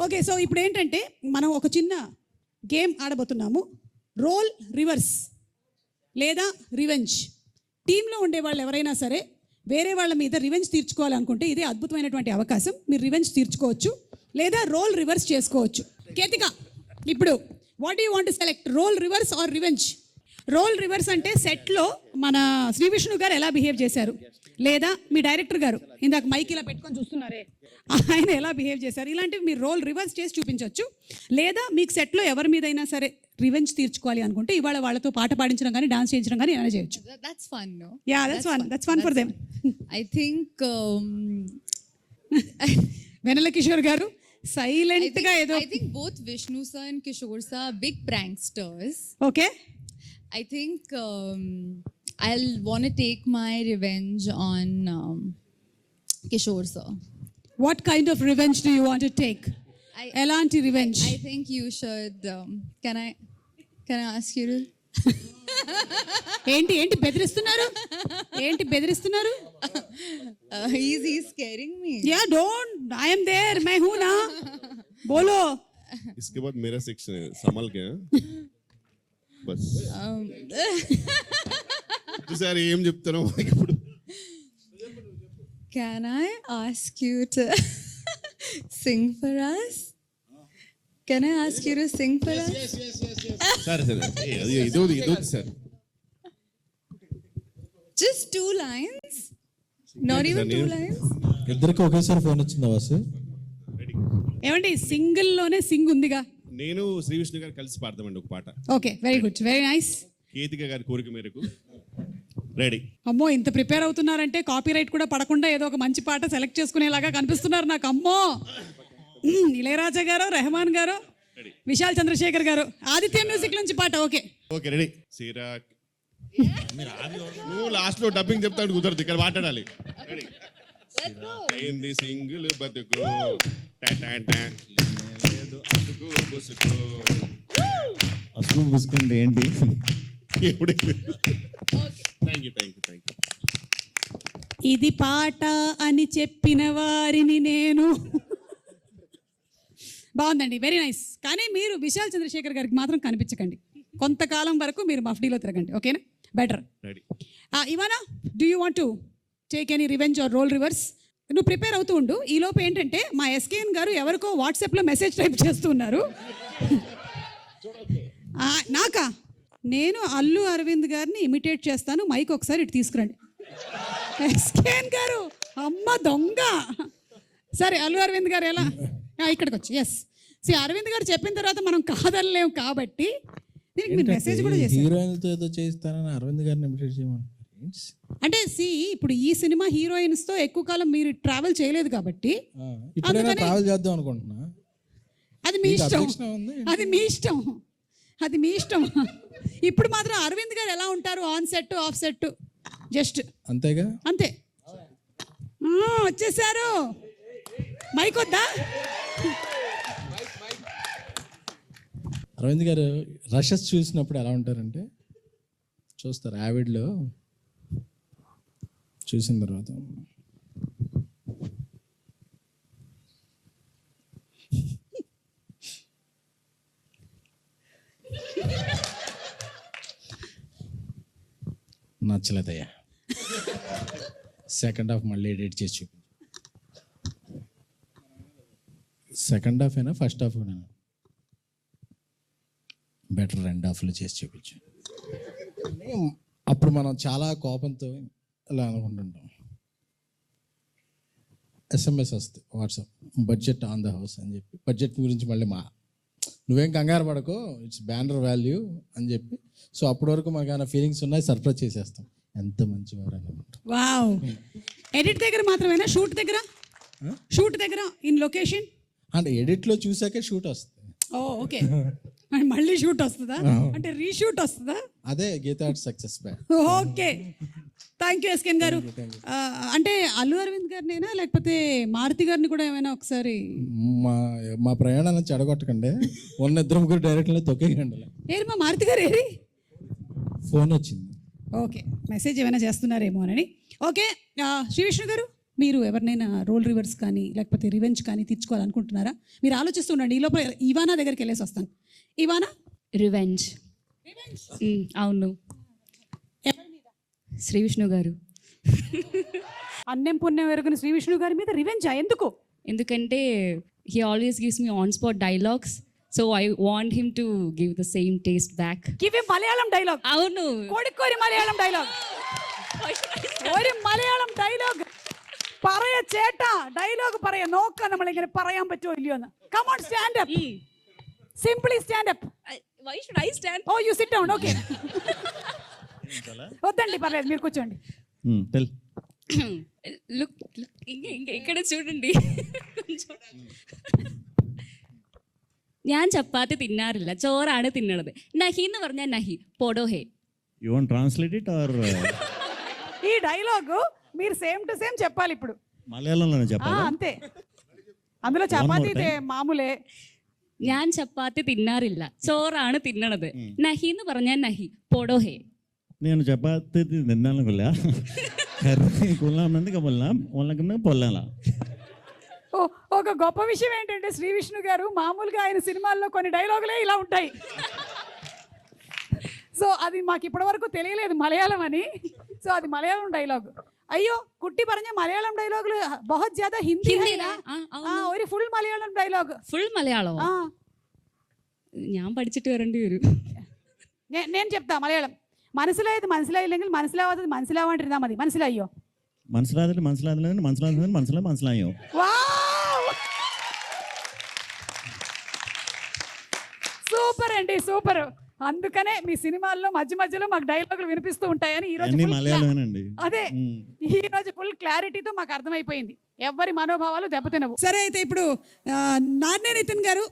Okay, so ఇప్పుడు ఏంటంటే మనం ఒక చిన్న గేమ్ ఆడబోతున్నాము. రోల్ రివర్స్ లేదా రివెంజ్. టీంలో ఉండే వాళ్ళు ఎవరైనా సరే వేరే వాళ్ళ మీద రివెంజ్ తీర్చుకోవాలనుకుంటే ఇదే అద్భుతమైనటువంటి అవకాశం. మీరు రివెంజ్ తీర్చుకోవచ్చు లేదా రోల్ రివర్స్ చేసుకోవచ్చు. కేతిక, ఇప్పుడు what you want to select, role reverse or revenge? Role reverse అంటే సెట్లో మన శ్రీ విష్ణు గారు ఎలా బిహేవ్ చేశారు, లేదా మీ డైరెక్టర్ గారు ఇందాక మైక్ ఇలా పెట్టుకొని చూస్తున్నారే ఆయన ఎలా బిహేవ్ చేశారు, ఇలాంటివి మీరు రోల్ రివర్స్ చేసి చూపించవచ్చు. లేదా మీకు సెట్లో ఎవరి మీదైనా సరే రివెంజ్ తీర్చుకోవాలి అనుకుంటే ఇవాళ వాళ్ళతో పాట పాడించడం కానీ డాన్స్ చేయించడం కానీ ఏమైనా చేయొచ్చు. That's fun, no? Yeah, that's fun for them. I think వెనల Kishore గారు సైలెంట్ గా ఏదో. I think both Vishnu sir and Kishore sir are big pranksters. Okay, I think I'll want to take my revenge on Kishore sir. what kind of revenge do you want to take? ఎలాంటి revenge? I think you should can I ask you to ఏంటి బెదిరిస్తున్నారు? he's scaring me. Yeah, don't, I am there, मैं हूं ना, बोलो. इसके बाद मेरा सेक्शन है, संभल के बस. సార్ ఏం చెప్తాను ఇప్పుడు? Can I ask you to sing for us? Can I ask you to sing for us? సరే ఇదో sir. Just 2 lines? Not even 2 lines? ఇద్దరికి ఒకేసారి ఫోన్ వచ్చిందా వాసు? ఏమండి, సింగిల్ లోనే సింగ్ ఉందిగా. నేను శ్రీ విష్ణు గారు కలిసి పాడతామండి ఒక పాట. Okay, very good, very nice. Ketika గారి కోరిక మేరకు రెడీ. అమ్మో, ఇంత ప్రిపేర్ అవుతున్నారంటే కాపీరైట్ కూడా పడకుండా ఏదో ఒక మంచి పాట సెలెక్ట్ చేసుకునేలాగా కనిపిస్తున్నారు నాకు. అమ్మో, ఇళయరాజా గారు, రెహమాన్ గారు, విశాల్ చంద్రశేఖర్ గారు, ఆదిత్య మ్యూజిక్ నుంచి పాట. Okay okay ready. సిరాక్ నువ్వు లాస్ట్ లో డబ్బింగ్ చెప్తాడు, కుదరదు, ఇక్కడ మాట్లాడాలి. రెడీ. ఏంది సింగిల్ బతుకు అసలు పూసుకుంటే ఏంటి? ఇది పాట అని చెప్పిన వారిని నేను. బాగుందండి, వెరీ నైస్. కానీ మీరు విశాల్ చంద్రశేఖర్ గారికి మాత్రం కనిపించకండి, కొంతకాలం వరకు మీరు మఫ్డీలో తిరగండి, ఓకేనా? బెటర్. ఇవానా, do you want to take any revenge or role reverse? నువ్వు ప్రిపేర్ అవుతూ ఉండు. ఈ లోపు ఏంటంటే మా ఎస్కేఎన్ గారు ఎవరికో వాట్సాప్లో మెసేజ్ టైప్ చేస్తున్నారు. నాకా? నేను అల్లు అరవింద్ గారిని ఇమిటేట్ చేస్తాను, మైక్ ఒకసారి ఇటు తీసుకురండి. ఎస్కేఎన్ గారు, అమ్మ దొంగ. సరే, అల్లు అరవింద్ గారు ఎలా ఇక్కడికి వచ్చి, ఎస్ అరవింద్ గారు చెప్పిన తర్వాత మనం కాదనలేము కాబట్టి దీనికి మీరు మెసేజ్ కూడా చేశారు. హీరోయిన్తో ఏదో చేస్తానని అరవింద్ గారిని ఇమిటేట్ చేయమని. అంటే ఇప్పుడు ఈ సినిమా హీరోయిన్స్ తో ఎక్కువ కాలం మీరు ట్రావెల్ చేయలేదు కాబట్టి ట్రావెల్ చేద్దాం అనుకుంటున్నా. అది మీ ఇష్టం. ఇప్పుడు మాత్రం అరవింద్ గారు ఎలా ఉంటారు, on set of set just అంతేగా, అంతే. వచ్చేసారు, మైక్ వద్దా? అరవింద్ గారు రషెస్ చూసినప్పుడు ఎలా ఉంటారంటే, చూస్తారు యావిడ్లో చూసిన తర్వాత నచ్చలేదయ్యా, సెకండ్ హాఫ్ మళ్ళీ ఎడిట్ చేసి చూపి. సెకండ్ హాఫ్ అయినా ఫస్ట్ హాఫ్ అయినా బెటర్ 2 హాఫ్లు చేసి చూపించు. అప్పుడు మనం చాలా కోపంతో ఇలా అనుకుంటుంటాం. SMS వస్తుంది WhatsApp, budget on the house అని చెప్పి, బడ్జెట్ గురించి మళ్ళీ నువ్వేం కంగారు పడకో, ఇట్స్ బ్యానర్ వాల్యూ అని చెప్పి. సో అప్పటి వరకు మాకు ఏమైనా ఫీలింగ్స్ ఉన్నాయి, సర్ప్రైజ్ చేసేస్తాం. ఎంత మంచివారు అనుకుంటాం. వావ్. ఎడిట్ దగ్గర మాత్రమేనా, షూట్ దగ్గర ఇన్ లొకేషన్ అంటే ఎడిట్లో చూసాకే షూట్ వస్తుంది. ఓకే, మళ్ళీ షూట్ వస్తుందా? అంటే రీషూట్ వస్తుందా? అదే Geetha success back. Okay, thank you SKN garu. అంటే అల్లు అరవింద్ గారినైనా లేకపోతే మారుతి గారిని కూడా ఏమైనా ఒకసారి మా ప్రయాణాలను చెడగొట్టకండి, ఉన్న 2-3 డైరెక్ట్లే తొక్కేయండి. ఏరి మా మారుతి గారు ఏరి? ఫోన్ వచ్చింది. ఓకే, మెసేజ్ ఏమైనా చేస్తున్నారేమో అని. ఓకే, శ్రీ విష్ణు గారు మీరు ఎవరినైనా రోల్ రివర్స్ కానీ లేకపోతే రివెంజ్ కానీ తీర్చుకోవాలనుకుంటున్నారా? మీరు ఆలోచిస్తుండండి, ఈ లోపల ఇవానా దగ్గరికి వెళ్ళేసి వస్తాను. ఇవానా, రివెంజ్. అవును, శ్రీ విష్ణు గారు. అన్నం పుణ్యం ఎరుగున శ్రీ విష్ణు గారి మీద రివెంజా? ఎందుకు? ఎందుకంటే he always gives me on spot dialogues, so I want him to give the same taste back. Give a Malayalam dialogue. అవును, കോഴിക്കോട് മലയാളം ഡയലോഗ്. ഒരു മലയാളം ഡയലോഗ് പറയ ചേട്ടാ, ഡയലോഗ് പറയ. നോക്കാം നമ്മളിങ്ങനെ പറയാൻ പറ്റുമോ ഇല്ലയോ എന്ന്. Come on, stand up. Simply stand up. Why should I stand? Oh you sit down. Okay, వద్దండి పర్లేదు, మీరు కూర్చోండి. టెల్. లుక్, ఇక్కడ చూడండి. ഞാൻ ചപ്പാത്തി തിന്നാറില്ല, ചോറാണ് തിന്നണത്. നഹി എന്ന് പറഞ്ഞാൽ നഹി, പോടോ ഹേ. You want to translate it or ఈ డైలాగ్ మీరు సేమ్ టు సేమ్ చెప్పాలి ఇప్పుడు. మలయాళంలోనే చెప్పాలా? అంతే, అందులో చపాతీ One more time. మామూలే. ഞാൻ ചപ്പാത്തി തിന്നാറില്ല, ചോറാണ് തിന്നണത്. നഹി എന്ന് പറഞ്ഞാൽ നഹി, പോടോ హే. నేను చపాతి తిన్నాను కొల్లా కర్రీ కొల్లామంది కొల్లాం వాళ్ళకన్నా పొల్లాలా. ఒక గొప్ప విషయం ఏంటంటే శ్రీ విష్ణు గారు మామూలుగా ఆయన సినిమాల్లో కొన్ని డైలాగులే ఇలా ఉంటాయి. సో అది మాకు ఇప్పటి వరకు తెలియలేదు మలయాళం అని. సో అది మలయాళం డైలాగ్. అయ్యో കുട്ടി പറഞ്ഞ മലയാളം ഡയലോഗില് बहुत ज्यादा ഹിന്ദി ഒരു ഫുൾ മലയാളം ഡയലോഗ്. ഫുൾ മലയാളമോ? ഞാൻ പഠിച്ചിട്ട് വരേണ്ടി വരും. నేను చెప్తా మలయాళం. മനസ്സിലായത് മനസ്സിലായില്ലെങ്കിൽ മനസ്സിലാവാത്തത് മനസ്സിലാവാണ്ടിരുന്നാ മതി. മനസ്സിലായോ? മനസ്സിലായോ? సూపర్ అండి, సూపర్. అందుకనే మీ సినిమాల్లో మధ్య మధ్యలో మాకు డైలాగులు వినిపిస్తూ ఉంటాయని ఈ రోజు అదే ఈ రోజు ఫుల్ క్లారిటీతో మాకు అర్థమైపోయింది. ఎవరి మనోభావాలు దెబ్బతినవు. సరే, అయితే ఇప్పుడు నాన్నే నితిన్ గారు,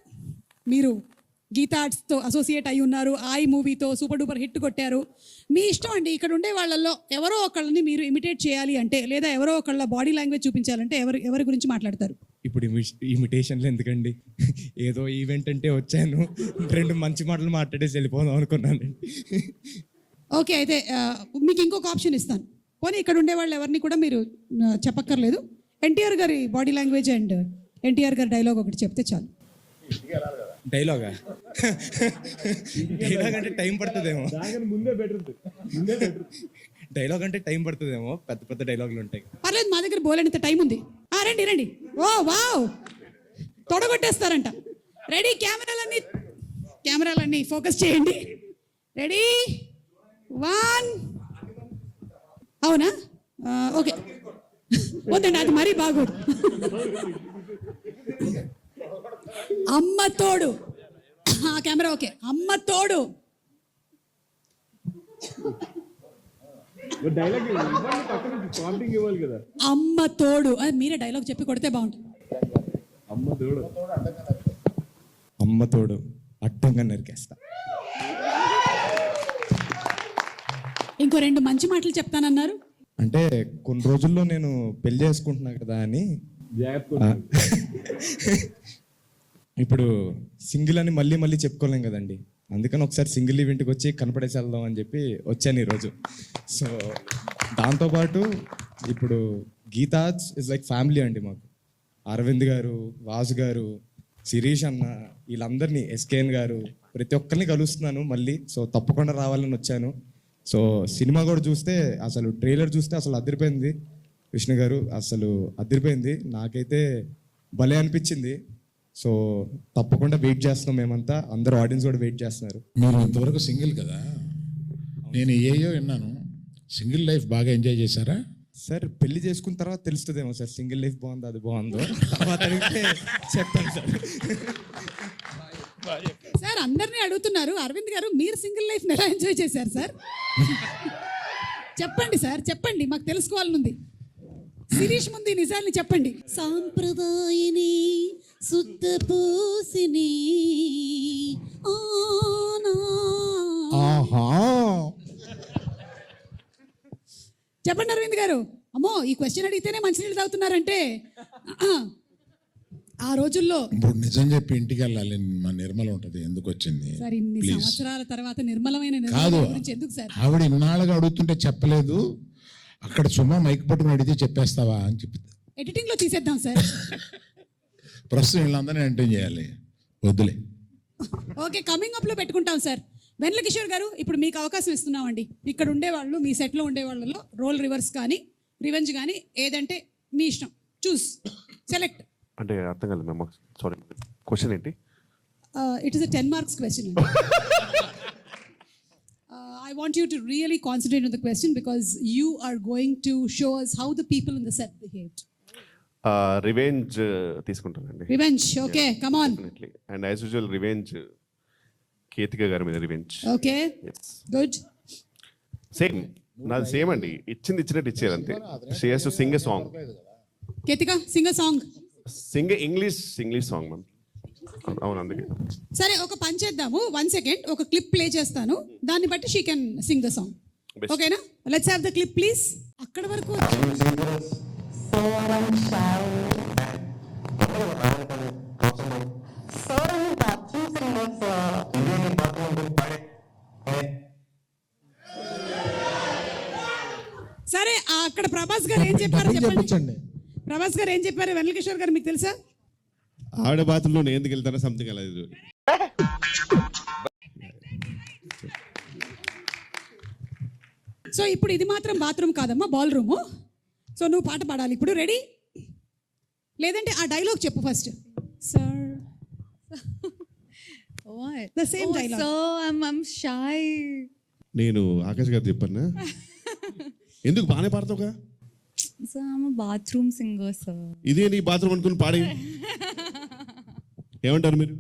మీరు గీతా ఆర్ట్స్తో అసోసియేట్ అయి ఉన్నారు. ఆయి మూవీతో సూపర్ డూపర్ హిట్ కొట్టారు. మీ ఇష్టం అండి. ఇక్కడ ఉండే వాళ్ళల్లో ఎవరో ఒకళ్ళని మీరు ఇమిటేట్ చేయాలి అంటే, లేదా ఎవరో ఒకళ్ళ బాడీ లాంగ్వేజ్ చూపించాలంటే ఎవరి గురించి మాట్లాడతారు? ఇప్పుడు ఇమిటేషన్లు ఎందుకండి, ఏదో ఈవెంట్ అంటే వచ్చాను, 2 మంచి మాటలు మాట్లాడేసి వెళ్ళిపోదాం అనుకున్నానండి. ఓకే, అయితే మీకు ఇంకొక ఆప్షన్ ఇస్తాను. పోనీ ఇక్కడ ఉండే వాళ్ళు ఎవరిని కూడా మీరు చెప్పక్కర్లేదు. ఎన్టీఆర్ గారి బాడీ లాంగ్వేజ్ అండ్ ఎన్టీఆర్ గారి డైలాగ్ ఒకటి చెప్తే చాలు. డైలాగ్ అంటే టైం పడుతుందేమో. డైలాగ్ అంటే టైం పడుతుందేమో, పెద్ద పెద్ద డైలాగులు ఉంటాయి. పర్లేదు, మా దగ్గర బోలేనంత టైం ఉంది. రండి రండి. ఓ వావ్, తొడగొట్టేస్తారంట. రెడీ, కెమెరాలన్నీ ఫోకస్ చేయండి. రెడీ, 1. అవునా? ఓకే, వద్దండి, అది మరీ బాగోదు. అమ్మ తోడు. Camera okay. అమ్మ తోడు. అమ్మ తోడు. అది మీరే డైలాగ్ చెప్పి కొడితే బాగుంటుంది. అమ్మ తోడు అడ్డంగా నరికేస్తా. ఇంకో 2 మంచి మాటలు చెప్తానన్నారు. అంటే కొన్ని రోజుల్లో నేను పెళ్లి చేసుకుంటున్నా కదా అని. ఇప్పుడు సింగిల్ అని మళ్ళీ చెప్పుకోలేం కదండి. అందుకని ఒకసారి సింగిల్ ఈవెంట్కి వచ్చి కనపడేసి వెళ్దాం అని చెప్పి వచ్చాను ఈరోజు. సో దాంతోపాటు ఇప్పుడు గీతా ఇస్ లైక్ ఫ్యామిలీ అండి మాకు. అరవింద్ గారు, వాసు గారు, శిరీష్ అన్న, వీళ్ళందరినీ, ఎస్కేఎన్ గారు, ప్రతి ఒక్కరిని కలుస్తున్నాను మళ్ళీ. సో తప్పకుండా రావాలని వచ్చాను. సో సినిమా కూడా చూస్తే, అసలు ట్రైలర్ చూస్తే అసలు అదిరిపోయింది. విష్ణు గారు అసలు అదిరిపోయింది. నాకైతే భలే అనిపించింది. సో తప్పకుండా వెయిట్ చేస్తున్నాం మేమంతా, అందరూ ఆడియన్స్ కూడా వెయిట్ చేస్తున్నారు. మీరు ఇంతవరకు సింగిల్ కదా, నేను ఏయో విన్నాను. సింగిల్ లైఫ్ బాగా ఎంజాయ్ చేశారా? సార్ పెళ్లి చేసుకున్న తర్వాత తెలుస్తుందేమో సార్, సింగిల్ లైఫ్ బాగుందో అది బాగుందో తర్వాత అడిగితే చెప్తాను సార్. సార్ అందరినీ అడుగుతున్నారు, అరవింద్ గారు మీరు సింగిల్ లైఫ్ ఎలా ఎంజాయ్ చేశారు సార్? చెప్పండి సార్, చెప్పండి, మాకు తెలుసుకోవాలనుంది. శిరీష్ ముందు ఈ నిజాల్ని చెప్పండి. సాంప్రదాయని శుద్ధ పూసిని చెప్పండి అరవింద్ గారు. అమ్మో, ఈ క్వశ్చన్ అడిగితేనే మంచినీళ్ళు తాగుతున్నారంటే ఆ రోజుల్లో. ఇప్పుడు నిజం చెప్పి ఇంటికి వెళ్ళాలి, మా నిర్మల ఉంటది. ఎందుకు వచ్చింది సార్ ఇన్ని సంవత్సరాల తర్వాత నిర్మలమైన కాదు, గురించి ఎందుకు సార్? ఆవిడ ఇన్నాళ్ళుగా అడుగుతుంటే చెప్పలేదు. అక్కడ సుమా మైక్ పట్టుకుని అడిగితే చెప్పేస్తావా అని చెప్పి ఎడిటింగ్లో తీసేద్దాం సార్. ప్రస్తుతం వీళ్ళందరినీ ఎంటర్టైన్ చేయాలి, వద్దులే. ఓకే, కమింగ్ అప్లో పెట్టుకుంటాం సార్. వెన్నెల కిషోర్ గారు, ఇప్పుడు మీకు అవకాశం ఇస్తున్నామండి. ఇక్కడ ఉండేవాళ్ళు, మీ సెట్లో ఉండే వాళ్ళలో రోల్ రివర్స్ కానీ రివెంజ్ కానీ ఏదంటే మీ ఇష్టం, చూస్ సెలెక్ట్. అంటే అర్థం కాలేదు మ్యామ్, సారీ క్వశ్చన్ ఏంటి? It is a 10 marks question. I want you to really concentrate on the question because you are going to show us how the people in the set behaved. Revenge తీసుకుంటానండి. Revenge, okay, come on. Definitely. And as usual revenge Ketika గారి మీద revenge. Okay, good. Same నాది same అండి, ఇచ్చింది ఇచ్చినట్టు ఇచ్చేది అంతే. She has to sing a song. Ketika, sing a song. Singh English song ma'am. అవును, అందుకే. సరే, ఒక పని చేద్దాము. 1 second, ఒక క్లిప్ ప్లే చేస్తాను, దాన్ని బట్టి she can sing the song. Best. ఓకేనా? Let's have the clip please. అక్కడ వరకు సరే. అక్కడ ప్రభాస్ గారు ఏం చెప్పారు చెప్పండి. చెప్పించండి. ప్రభాస్ గారు ఏం చెప్పారు? వెన్నెల కిషోర్ గారు మీకు తెలుసా? ఆవిడ బాత్రూంలో నేను ఎందుకు వెళ్తానో సంథింగ్ అలా ఇది. సో ఇప్పుడు ఇది మాత్రం బాత్రూమ్ కాదమ్మా, బాల్ రూము. సో నువ్వు పాట పాడాలి ఇప్పుడు. రెడీ? లేదంటే ఆ డైలాగ్ చెప్పు first. Sir, What? The same dialogue. So I'm shy. నేను ఆకాష్ గారు చెప్పాను, ఎందుకు బాగానే పాడతావుగా, So I'm a bathroom singer, sir. ఇదే నీ బాత్రూమ్ అనుకుని పాడే. ఏమంటారు మీరు?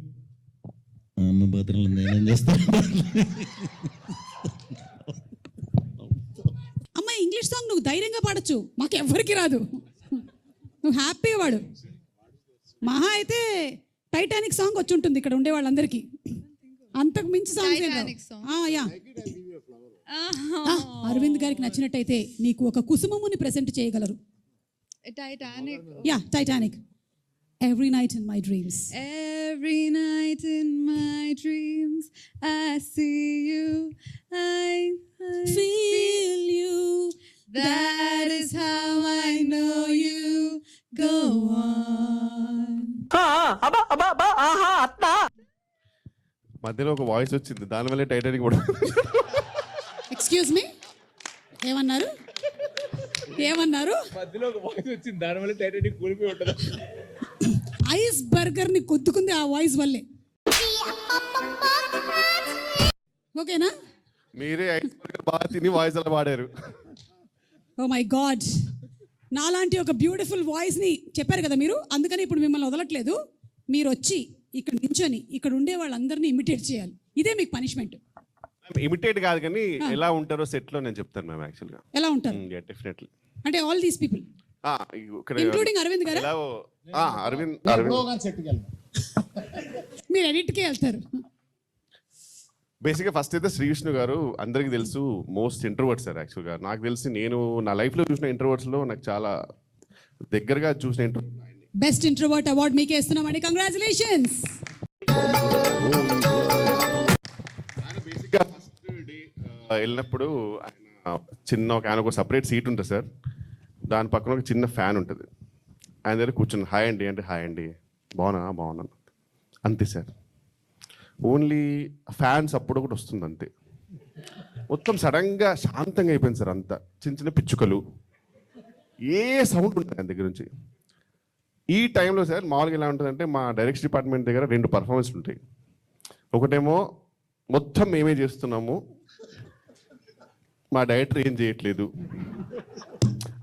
అమ్మ బాత్రూంలో నేనేం చేస్తాను? అమ్మ, ఇంగ్లీష్ సాంగ్ నువ్వు ధైర్యంగా పాడొచ్చు, మాకు ఎవ్వరికి రాదు. నువ్వు హ్యాపీగా వాడు. మహా అయితే టైటానిక్ సాంగ్ వచ్చి ఉంటుంది ఇక్కడ ఉండే వాళ్ళందరికీ, అంతకు మించి Titanic song. song. Yeah, Aravind గారికి నచ్చినట్టయితే నీకు ఒక కుసుమముని ప్రెజెంట్ చేయగలరు. Titanic. Yeah, Titanic. Every night in my dreams. Every night in my dreams, I see you. I Feel you. That is how I know you. Go on. మధ్యలో ఒక voice వచ్చింది, దానివల్లే టైటానిక్ కూడా. ఎక్స్క్యూజ్ మీ, ఏమన్నారు? ఏమన్నారు? మధ్యలో ఒక voice వచ్చింది, దానివల్ల టైటానిక్ కూలిపోయి ఉంటుంది. ఐస్ బర్గర్ ని కొద్దుకుంది ఆ వాయిస్ వల్లే. ఓకేనా? మీరే ఐస్ బర్గర్ బాగా తిని వాయిస్ అలా పాడారు. ఓ మై గాడ్, నాలాంటి ఒక బ్యూటిఫుల్ వాయిస్ ని చెప్పారు కదా మీరు, అందుకని ఇప్పుడు మిమ్మల్ని వదలట్లేదు. మీరు వచ్చి ఇక్కడ నించొని ఇక్కడ ఉండే వాళ్ళందరినీ ఇమిటేట్ చేయాలి. ఇదే మీకు పనిష్మెంట్. ఇమిటేట్ కాదు కానీ ఎలా ఉంటారో సెట్ లో నేను చెప్తాను మ్యామ్. యాక్చువల్గా ఎలా ఉంటారు డెఫినెట్లీ, అంటే ఆల్ దీస్ పీపుల్ ఇక్కడ ఇంక్లూడింగ్ అరవింద్ గారు. అరవింద్ సెట్కి వెళ్ళను. మీరు ఎడిట్కే వెళ్తారు. బేసిక్గా ఫస్ట్ అయితే శ్రీ విష్ణు గారు అందరికీ తెలుసు మోస్ట్ ఇంట్రోవర్ట్ సార్. యాక్చువల్గా నాకు తెలిసి నేను నా లైఫ్లో చూసిన ఇంట్రోవర్ట్స్లో నాకు చాలా దగ్గరగా చూసిన ఇంట్రోవర్ట్. బెస్ట్ ఇంట్రోవర్ట్ అవార్డ్ మీకే ఇస్తున్నామండి. కంగ్రాచులేషన్స్. బేసిక్గా ఫస్ట్ డే వెళ్ళినప్పుడు ఆయనకు ఒక సపరేట్ సీట్ ఉంటుంది సార్, దాని పక్కన ఒక చిన్న ఫ్యాన్ ఉంటుంది. ఆయన దగ్గర కూర్చుని హాయ్ అండి అంటే హాయ్ అండి, బాగున్నాను అంతే సార్. ఓన్లీ ఫ్యాన్స్ అప్పుడు ఒకటి వస్తుంది అంతే. మొత్తం సడన్గా శాంతంగా అయిపోయింది సార్. అంతా చిన్న చిన్న పిచ్చుకలు, ఏ సౌండ్ ఉంటుంది ఆయన దగ్గర నుంచి. ఈ టైంలో సార్ మామూలుగా ఎలా ఉంటుందంటే మా డైరెక్షన్ డిపార్ట్మెంట్ దగ్గర 2 పర్ఫార్మెన్స్ ఉంటాయి. ఒకటేమో మొత్తం మేమే చేస్తున్నాము, మా డైరెక్టర్ ఏం చేయట్లేదు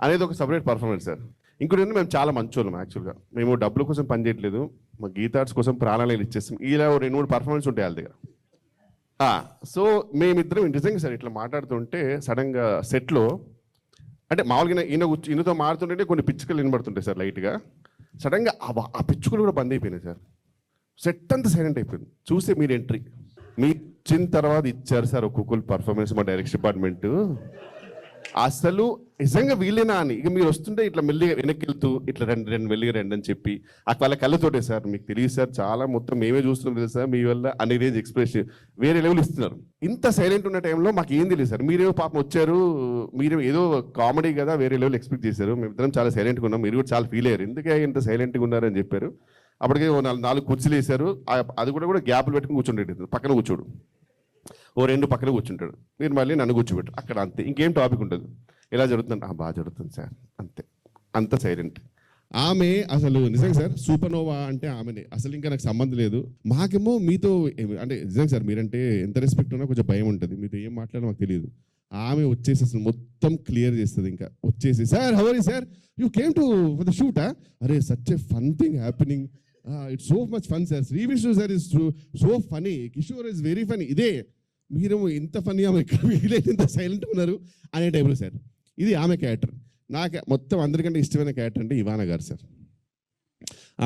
అనేది ఒక సపరేట్ పర్ఫార్మెన్స్ సార్. ఇంకోటి ఏంటంటే మేము చాలా మంచోళ్ళం. యాక్చువల్గా మేము డబ్బుల కోసం పని చేయట్లేదు, మా గీతార్ట్స్ కోసం ప్రాణాలు ఇచ్చేస్తాం. ఇలా 2-3 పర్ఫార్మెన్స్ ఉంటాయి వాళ్ళ దగ్గర. సో మేమిద్దరం నిజంగా సార్ ఇట్లా మాట్లాడుతుంటే సడన్గా సెట్లో అంటే మామూలుగా ఈయనతో మారుతుంటే కొన్ని పిచ్చుకలు వినబడుతుంటాయి సార్ లైట్గా. సడన్గా ఆ పిచ్చుకలు కూడా బంద్ అయిపోయినాయి సార్. సెట్ అంతా సైలెంట్ అయిపోయింది. చూస్తే మీరు ఎంట్రీ మీ ఇచ్చిన తర్వాత ఇచ్చారు సార్ ఒక్కొక్కరు పర్ఫార్మెన్స్ మా డైరెక్షన్ డిపార్ట్మెంట్. అసలు నిజంగా వీళ్ళేనా అని. ఇక మీరు వస్తుంటే ఇట్లా మెల్లిగా వెనక్కి వెళ్తూ ఇట్లా రెండు మెల్లిగా రండి అని చెప్పి వాళ్ళ కళ్ళతోటే సార్ మీకు తెలియదు సార్ చాలా మొత్తం మేమే చూస్తున్నాం తెలుసు సార్ మీ వల్ల అనే రేంజ్ ఎక్స్ప్రెషన్ వేరే లెవెల్ ఇస్తున్నారు. ఇంత సైలెంట్ ఉన్న టైంలో మాకు ఏం తెలియదు సార్. మీరేమో పాపం వచ్చారు, మీరు ఏదో కామెడీ కదా వేరే లెవెల్ ఎక్స్పెక్ట్ చేశారు. మేము ఇద్దరం చాలా సైలెంట్గా ఉన్నాం, మీరు కూడా చాలా ఫీల్ అయ్యారు ఎందుకే ఇంత సైలెంట్గా ఉన్నారని చెప్పారు. అప్పటికే నాలుగు కుర్చీలు వేశారు, అది కూడా గ్యాప్లు పెట్టుకుని కూర్చుండేది, పక్కన కూర్చోడు, ఓ రెండు పక్కన కూర్చుంటాడు, మీరు మళ్ళీ నన్ను కూర్చోబెట్టు అక్కడ, అంతే. ఇంకేం టాపిక్ ఉండదు. ఎలా జరుగుతుంది, బాగా జరుగుతుంది సార్, అంతే. అంత సైలెంట్. ఆమె అసలు నిజంగా సార్ సూపర్నోవా అంటే ఆమెనే. అసలు ఇంకా నాకు సంబంధం లేదు. మాకేమో మీతో అంటే నిజంగా సార్ మీరంటే ఎంత రెస్పెక్ట్ ఉన్నా కొంచెం భయం ఉంటుంది. మీతో ఏం మాట్లాడో మాకు తెలియదు. ఆమె వచ్చేసి అసలు మొత్తం క్లియర్ చేస్తుంది. ఇంకా వచ్చేసి sir how are you sir, you came to for the shoot, అరే such a fun thing happening, it's so much fun sir, Shri Vishnu sir is so funny, Kishore is very funny. ఇదే మీరేమో ఇంత ఫనీ, ఆమె ఇక్కడ వీలైతే ఇంత సైలెంట్ ఉన్నారు అనే టైంలో సార్. ఇది ఆమె క్యారెక్టర్. నాకు మొత్తం అందరికంటే ఇష్టమైన క్యారెక్టర్ అంటే ఇవానా గారు సార్.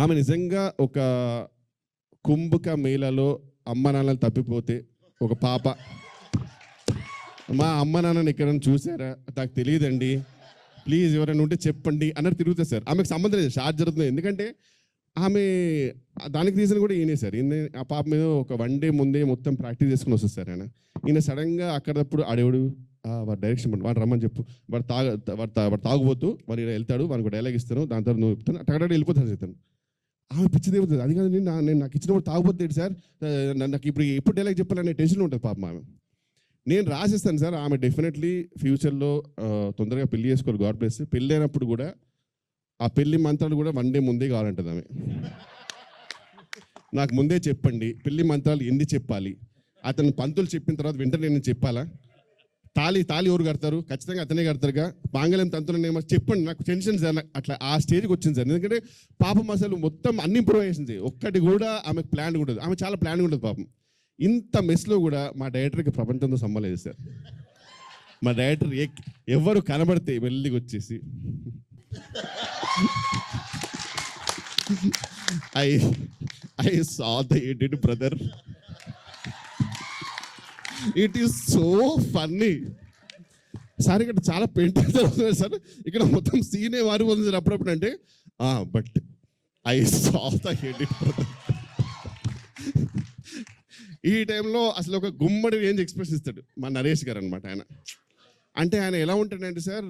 ఆమె నిజంగా ఒక కుంభక మేళలో అమ్మ నాన్నలు తప్పిపోతే ఒక పాప, మా అమ్మ నాన్నని ఎక్కడైనా చూసారా, నాకు తెలియదండి, ప్లీజ్ ఎవరైనా ఉంటే చెప్పండి అన్నట్టు తిరుగుతుంది సార్. ఆమెకు సంబంధం లేదు, షార్ట్ జరుగుతుంది. ఎందుకంటే ఆమె దానికి రీజన్ కూడా ఈయనే సార్. ఈయన ఆ పాప మీద ఒక 1 డే ముందే మొత్తం ప్రాక్టీస్ చేసుకుని వస్తుంది సార్. ఈయన సడన్గా అక్కడప్పుడు ఆడేవాడు వాడు డైరెక్షన్ పండు, వాడు రమ్మని చెప్పు, వాడు తాగుపోతూ వాడు ఇలా వెళ్తాడు, వాడికి డైలాగ్ ఇస్తాను, దాని తర్వాత నువ్వు చెప్తాను, అక్కడ వెళ్ళిపోతాను చెప్తాను. ఆమె పిచ్చిది ఏమవుతుంది, అది కాదు నేను నాకు ఇచ్చినప్పుడు తాగుపోతుంది సార్, నాకు ఇప్పుడు డైలాగ్ చెప్పాలనే టెన్షన్ ఉంటుంది పాపం ఆమె. నేను రాసిస్తాను సార్. ఆమె డెఫినెట్లీ ఫ్యూచర్లో తొందరగా పెళ్లి చేసుకోవాలి, గాడ్ బ్లెస్. పెళ్ళి అయినప్పుడు కూడా ఆ పెళ్లి మంత్రాలు కూడా 1 డే ముందే కావాలంటుంది ఆమె. నాకు ముందే చెప్పండి పెళ్లి మంత్రాలు ఎన్ని చెప్పాలి, అతను పంతులు చెప్పిన తర్వాత వెంటనే నేను చెప్పాలా, తాళి ఎవరు కడతారు, ఖచ్చితంగా అతనే కడతారుగా, మాంగళ్యం తంతులనేమో చెప్పండి, నాకు టెన్షన్ సార్. అట్లా ఆ స్టేజ్కి వచ్చింది సార్. ఎందుకంటే పాపం అసలు మొత్తం అన్ని ఇంప్రూవైజేషన్ ఒక్కటి కూడా ఆమెకు ప్లాన్ ఉంటుంది. ఆమె చాలా ప్లాన్ ఉంటుంది పాపం. ఇంత మెస్లో కూడా మా డైరెక్టర్కి ప్రపంచంతో సంబంధం లేదు సార్. మా డైరెక్టర్ ఎవరు కనబడితే వెళ్ళికి వచ్చేసి I saw the edit, brother. It is so funny. Sir ఇక్కడ చాలా పెయింట్ అవుతుంది సార్. ఇక్కడ మొత్తం సీనే మారిపోతుంది సార్ అప్పుడప్పుడు. అంటే but I saw the edit, brother. ఈ టైంలో అసలు ఒక గుమ్మడి రేంజ్ ఎక్స్ప్రెస్ ఇస్తాడు మా నరేష్ గారు అనమాట. ఆయన అంటే ఆయన ఎలా ఉంటాడంటే సార్,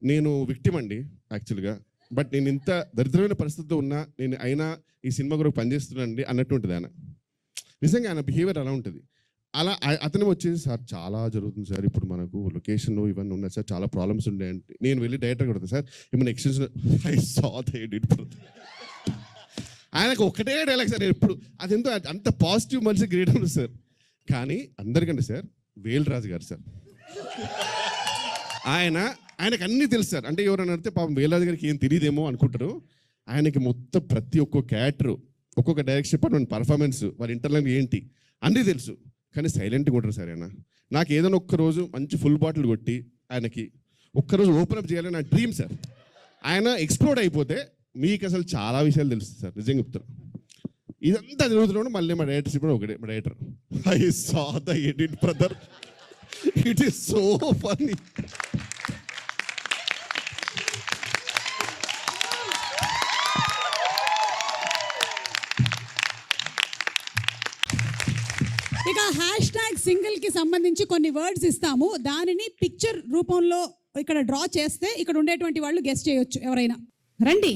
నేను విక్టిమ్ అండి యాక్చువల్గా, బట్ నేను ఇంత దరిద్రమైన పరిస్థితిలో ఉన్నా నేను అయినా ఈ సినిమా కొరకు పనిచేస్తున్నానండి అన్నట్టు ఉంటుంది ఆయన. నిజంగా ఆయన బిహేవియర్ అలా ఉంటుంది. అలా అతను వచ్చేసి సార్ చాలా జరుగుతుంది సార్, ఇప్పుడు మనకు లొకేషన్ ఇవన్నీ ఉన్నాయి సార్, చాలా ప్రాబ్లమ్స్ ఉన్నాయి అంటే నేను వెళ్ళి డైరెక్టర్ కొడతాను సార్, ఏమైనా extension I saw the edit. ఆయనకు ఒకటే డైలాగ్ సార్ ఎప్పుడు, అదెంతో అంత పాజిటివ్ మనిషి గ్రేట్ ఉంది సార్. కానీ అందరికంటే సార్ వేల్రాజు గారు సార్, ఆయనకు అన్నీ తెలుసు సార్. అంటే ఎవరైనా అడిగితే పాపం వేల్రాజు గారికి ఏం తెలియదేమో అనుకుంటారు. ఆయనకి మొత్తం ప్రతి ఒక్క క్యారెక్టర్, ఒక్కొక్క డైరెక్షన్ డిపార్ట్మెంట్ పర్ఫార్మెన్స్, వారి ఇంటర్నల్ ఏంటి అన్నీ తెలుసు. కానీ సైలెంట్గా ఉంటారు సార్ ఆయన. నాకు ఏదైనా ఒక్కరోజు మంచి ఫుల్ బాటిల్ కొట్టి ఆయనకి ఒక్కరోజు ఓపెన్ అప్ చేయాలని నా డ్రీమ్ సార్. ఆయన ఎక్స్ప్లోర్డ్ అయిపోతే మీకు అసలు చాలా విషయాలు తెలుస్తుంది సార్, నిజంగా చెప్తారు. ఇదంతా జరుగుతున్నాడు. మళ్ళీ మా డైరెక్టర్ ఇప్పుడు ఒకటే, మా director I saw the edit brother, it is so funny. ఇక #సింగిల్కి సంబంధించి కొన్ని వర్డ్స్ ఇస్తాము. దానిని పిక్చర్ రూపంలో ఇక్కడ డ్రా చేస్తే ఇక్కడ ఉండేటువంటి వాళ్ళు గెస్ట్ చేయొచ్చు. ఎవరైనా రండి.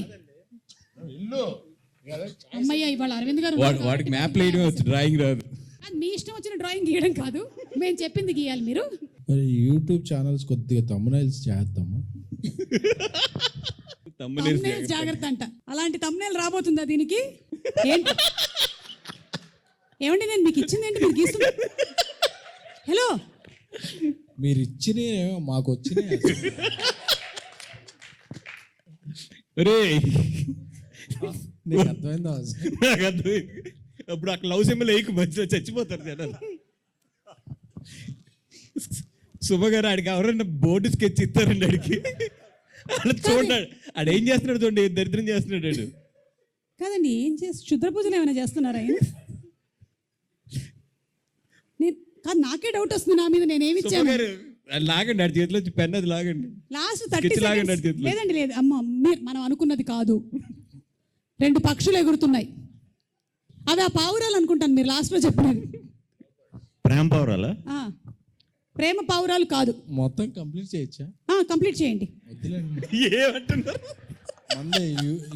అమ్మయ్య, ఇవాళ అరవింద్ గారు వాడికి మ్యాప్ వేయడం వచ్చు, డ్రాయింగ్ రాదు. మీ ఇష్టం వచ్చిన డ్రాయింగ్ గీయడం కాదు, మేము చెప్పింది గీయాలి మీరు. మరి యూట్యూబ్ ఛానల్స్ కొద్దిగా తమ్మునైల్స్ చేద్దామా? thumbnails జాగ్రత్త అంట. అలాంటి తమ్మునేల్ రాబోతుందా దీనికి? ఏంటి ఏమండి, నేను మీకు ఇచ్చింది ఏంటి, మీరు గీస్తున్నా? హలో, మీరు ఇచ్చినే మాకు వచ్చినాయి. నీకు అర్థమైందా? అప్పుడు అక్కడ లవ్ సింబల్ వేయకు, మంచిగా చచ్చిపోతారు జనాలు. శుభ గారు ఆడికి ఎవరైనా బోర్డు స్కెచ్ ఇస్తారండి ఆడికి. చూడండి ఆడేం చేస్తున్నాడు, చూడండి దరిద్రం చేస్తున్నాడు. కాదండి, ఏం చేసి క్షుద్ర పూజలు ఏమైనా చేస్తున్నారా ఆయన? కాదు, నాకే డౌట్ వస్తుంది నా మీద. నేనేమి ఇచ్చాను? లాగండి ఆడి చేతిలో పెన్ అది లాగండి. లాస్ట్ 30 Sketch లాగండి seconds. ఆడి చేతిలో. లేదండి లేదు అమ్మ మనం అనుకున్నది కాదు. 2 పక్షులు ఎగురుతున్నాయి. అవి ఆ పావురాలు అనుకుంటాను మీరు లాస్ట్లో చెప్పినది. ప్రేమ పౌరాలా? ఆ, ప్రేమ పావురాలు కాదు. మొత్తం కంప్లీట్ చేయొచ్చా? కంప్లీట్ చేయండి. వద్దులేండి. ఏమంటున్నారు? మందే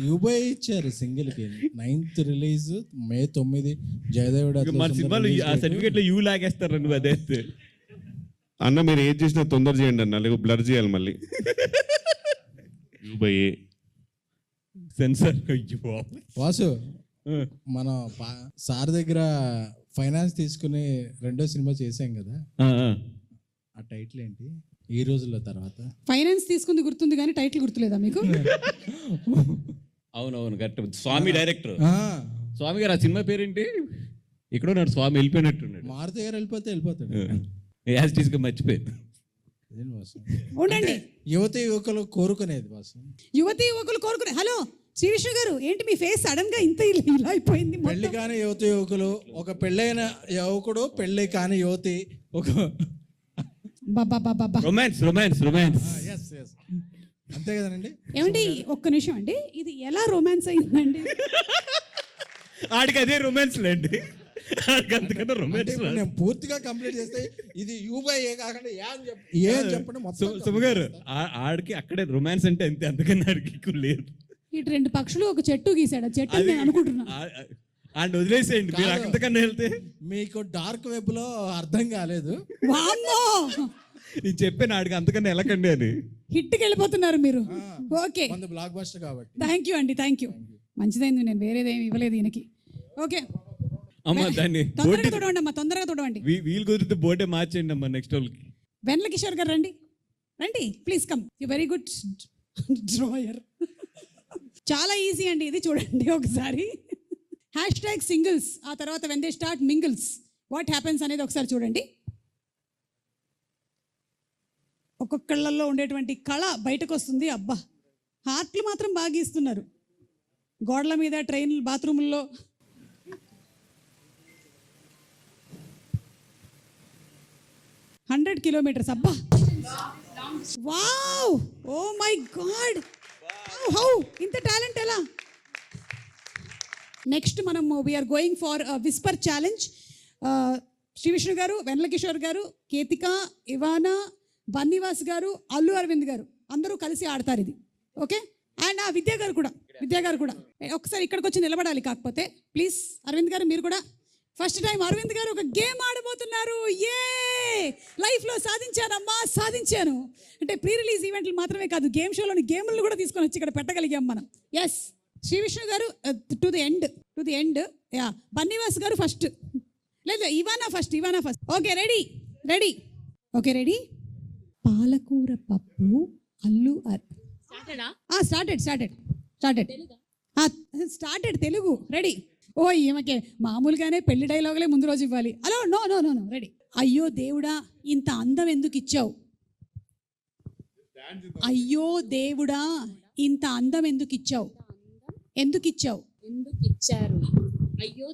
యూబై ఇచ్చారు సింగిల్కి. 9th రిలీజ్ May 9 జయదేవుడు మన సినిమాలు ఆ సర్టిఫికేట్లో యూ లాగేస్తారు నువ్వు అదే. అన్న మీరు ఏది చేసినా తొందర చేయండి అన్న, లేకపోతే బ్లర్ చేయాలి మళ్ళీ. By censor. అయ్యో వాసు మన సార్ దగ్గర ఫైనాన్స్ తీసుకుని 2వ సినిమా చేసాం కదా, ఆ టైటిల్ ఏంటి ఈ రోజుల తర్వాత? ఫైనాన్స్ తీసుకుంది గుర్తుంది కానీ టైటిల్ గుర్తులేదా మీకు? అవునవును కరెక్ట్. స్వామి డైరెక్టర్ ఆ, స్వామి గారు. ఆ సినిమా పేరేంటి? ఇక్కడ ఉన్నాడు స్వామి, వెళ్ళిపోయినట్టున్నాడు. మారుతి గారు వెళ్ళిపోతాడు. యాస్టీస్గా మర్చిపోయాను. అదేం వాసు, ఉండండి. యువతి యువకులు కోరుకునేది వాసు. యువతి యువకులు కోరుకునే. హలో శ్రీ విష్ణు గారు, ఏంటి మీ ఫేస్ సడన్ గా ఇంత ఇలా అయిపోయింది? పెళ్లి కాని యువతి యువకులు, ఒక పెళ్ళైన యువకుడు, పెళ్లి కాని యువతి, ఒక బాబా రొమాన్స్ రొమాన్స్ రొమాన్స్. yes. అంతే కదండి. ఏమండి ఒక్క నిమిషం అండి, ఇది ఎలా రొమాన్స్ అయిందండి? ఆడికి అదే రొమాన్స్ లేండి, ఆడికి అంతకన్నా అంటే రొమాన్స్. ఇప్పుడు నేను పూర్తిగా కంప్లీట్ చేస్తే ఇది యూబై ఏ కాకుండా ఏ అని చెప్పండి మొత్తం. సుమ గారు ఆడికి అక్కడే రొమాన్స్ అంటే అంతే, అందుకని ఆడికి ఎక్కువ లేదు. ఇటు 2 పక్షులు ఒక చెట్టు గీసాడు, ఆ చెట్టు నేను అనుకుంటున్నా. ఆడిని వదిలేసేయండి మీరు, అంతకన్నా వెళ్తే. మీకు డార్క్ వెబ్ లో అర్థం కాలేదు. వామ్మో, నేను చెప్పాను ఆడికి అంతకన్నా వెళ్ళకండి అని. హిట్కి వెళ్ళిపోతున్నారు మీరు. ఓకే, బ్లాక్ బస్టర్ కాబట్టి. థ్యాంక్ యూ అండి, థ్యాంక్ యూ. మంచిదైంది, నేను వేరేదేమి ఇవ్వలేదు ఈయనకి. ఓకే అమ్మ దాన్ని తొందరగా తొడవండి అమ్మా, తొందరగా తొడవండి. వీలు కుదిరితే బోర్డే మార్చేయండి అమ్మా నెక్స్ట్ వాళ్ళకి. వెన్నెల కిషోర్ గారు రండి, రండి please come. You very good drawer. చాలా ఈజీ అండి ఇది, చూడండి ఒకసారి. #singles, ఆ తర్వాత when they start mingles what happens అనేది ఒకసారి చూడండి. ఒక్కొక్కళ్ళల్లో ఉండేటువంటి కళ బయటకు వస్తుంది. అబ్బా, హార్ట్లు మాత్రం బాగా గీస్తున్నారు. గోడల మీద, ట్రైన్ బాత్రూముల్లో. $100 kilometers. అబ్బా, wow, oh my God, how ఇంత టాలెంట్ ఎలా? నెక్స్ట్ మనం we're going for whisper challenge. Shri Vishnu garu, Vennela Kishore గారు, కేతిక, ఇవానా, బన్నీవాస్ గారు, అల్లు అరవింద్ గారు అందరూ కలిసి ఆడతారు ఇది. ఓకే, అండ్ విద్యా గారు కూడా ఒకసారి ఇక్కడికి వచ్చి నిలబడాలి. కాకపోతే ప్లీజ్ అరవింద్ గారు మీరు కూడా. ఫస్ట్ టైం అరవింద్ గారు ఒక గేమ్ ఆడబోతున్నారు. ఏ లైఫ్లో సాధించానమ్మా, సాధించాను. అంటే ప్రీ రిలీజ్ ఈవెంట్లు మాత్రమే కాదు, గేమ్ షోలోని గేమ్లు కూడా తీసుకొని వచ్చి ఇక్కడ పెట్టగలిగాం మనం. Yes, Shri Vishnu garu to the end. Yeah, Bunny Vas garu first, లేదు Ivana first. Okay, ready. Okay, ready. పాలకూర పప్పు అల్లు స్టార్టెడ్ తెలుగు. రెడీ. ఓ ఈమెకే మామూలుగానే పెళ్లి డైలాగులే ముందు రోజు ఇవ్వాలి. Hello, no, ready. అయ్యో దేవుడా ఇంత అందం ఎందుకు ఇచ్చావు? అయ్యో దేవుడా ఇంత అందం ఎందుకు ఇచ్చావు? అయ్యో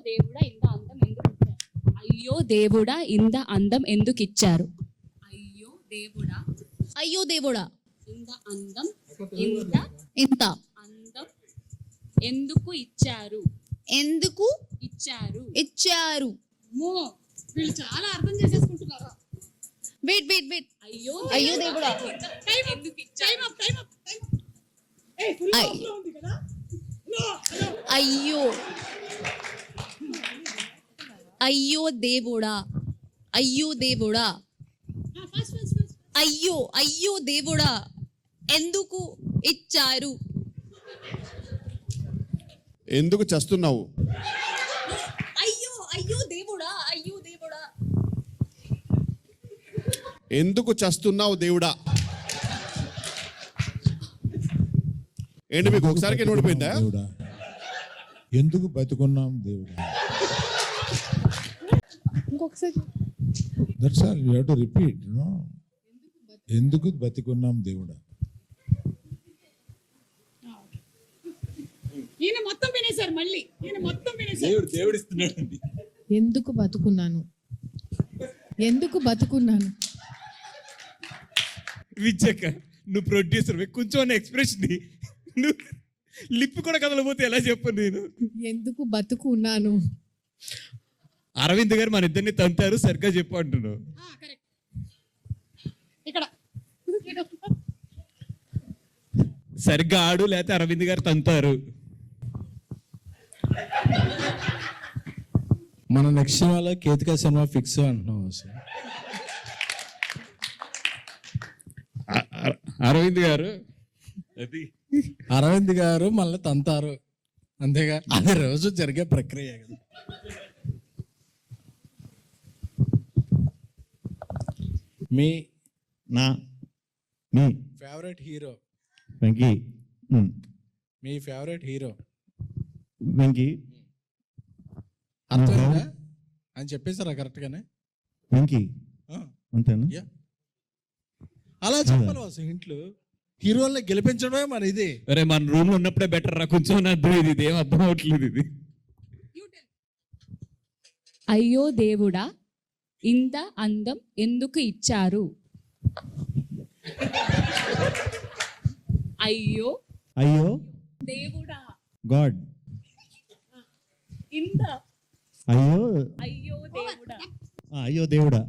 దేవుడా ఇంత అందం ఎందుకు ఇచ్చారు? అయ్యో దేవుడా ఇంత అందం ఎందుకు ఇచ్చారు? ఇంత అందం ఎందుకు ఇచ్చారు? వీళ్ళు చాలా అర్థం చేసేసుకుంటున్నారు. వెయిట్. అయ్యో దేవుడా ఎందుకు ఇచ్చారు? అయ్యో దేవుడా ఎందుకు ఇచ్చారు? ఎందుకు చస్తున్నావు? అయ్యో దేవుడా ఎందుకు చస్తున్నావు దేవుడా? ఏంటి మీకు ఒకసారికి నోడిపోయిందా? దేవుడా ఎందుకు బతుకున్నాం దేవుడా? ఇంకొకసారి. That's all you have to repeat. No, ఎందుకు బతుకున్నాం దేవుడా? ఈయన మొత్తం వినేశారు. మళ్ళీ ఈయన మొత్తం వినేశారు. దేవుడు ఇస్తున్నాడు. ఎందుకు బతుకున్నాను? విచ్చక్క నువ్వు ప్రొడ్యూసర్ కొంచెం ఎక్స్ప్రెషన్ నువ్వు లిప్ కూడా కదలపోతే ఎలా చెప్పను నేను. ఎందుకు బతుకు ఉన్నాను. అరవింద్ గారు మన ఇద్దరిని తంతారు సరిగ్గా చెప్పు అంటున్నావు. ఇక్కడ సరిగ్గా ఆడు లేకపోతే అరవింద్ గారు తంతారు. మన నెక్స్ట్ సినిమాలో కేతికా సినిమా ఫిక్స్ అంటున్నాం అసలు. అరవింద్ గారు అది అరవింద్ గారు మళ్ళీ తంతారు అంతేగా, అది రోజు జరిగే ప్రక్రియ కదా. మీ మీ ఫేవరెట్ హీరో, వెంకీ. మీ ఫేవరెట్ హీరో వెంకీ. అర్థమైందా అని చెప్పేసారా కరెక్ట్గానే? వెంకీ అంతేనా? Yeah. అలా చెప్పాలి అసలు ఇంట్లో హీరోల్ని గెలిపించడమే మన ఇది. అరే మన రూమ్ లో ఉన్నప్పుడే బెటర్ రా, కొంచెం అర్థం ఇది ఏం అర్థం అవట్లేదు ఇది. అయ్యో దేవుడా ఇంత అందం ఎందుకు ఇచ్చారు. అయ్యో అయ్యో దేవుడా గాడ్. ఇంత అయ్యో అయ్యో దేవుడా అయ్యో దేవుడా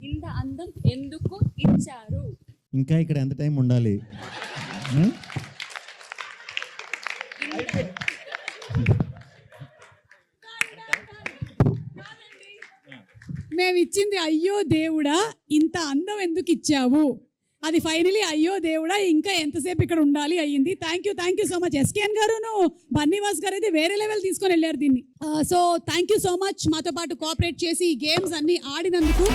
ఇంత అందం ఎందుకు ఇచ్చారు. ఇంకా ఇక్కడ ఎంత టైం ఉండాలి? మేము ఇచ్చింది అయ్యో దేవుడా ఇంత అందం ఎందుకు ఇచ్చావు, అది ఫైనలీ అయ్యో దేవుడా ఇంకా ఎంతసేపు ఇక్కడ ఉండాలి అయ్యింది. Thank you so much. SKN గారును బన్నీవాస్ గారు అయితే వేరే లెవెల్ తీసుకొని వెళ్ళారు దీన్ని. So thank you so much మాతో పాటు కోఆపరేట్ చేసి ఈ గేమ్స్ అన్ని ఆడినందుకు.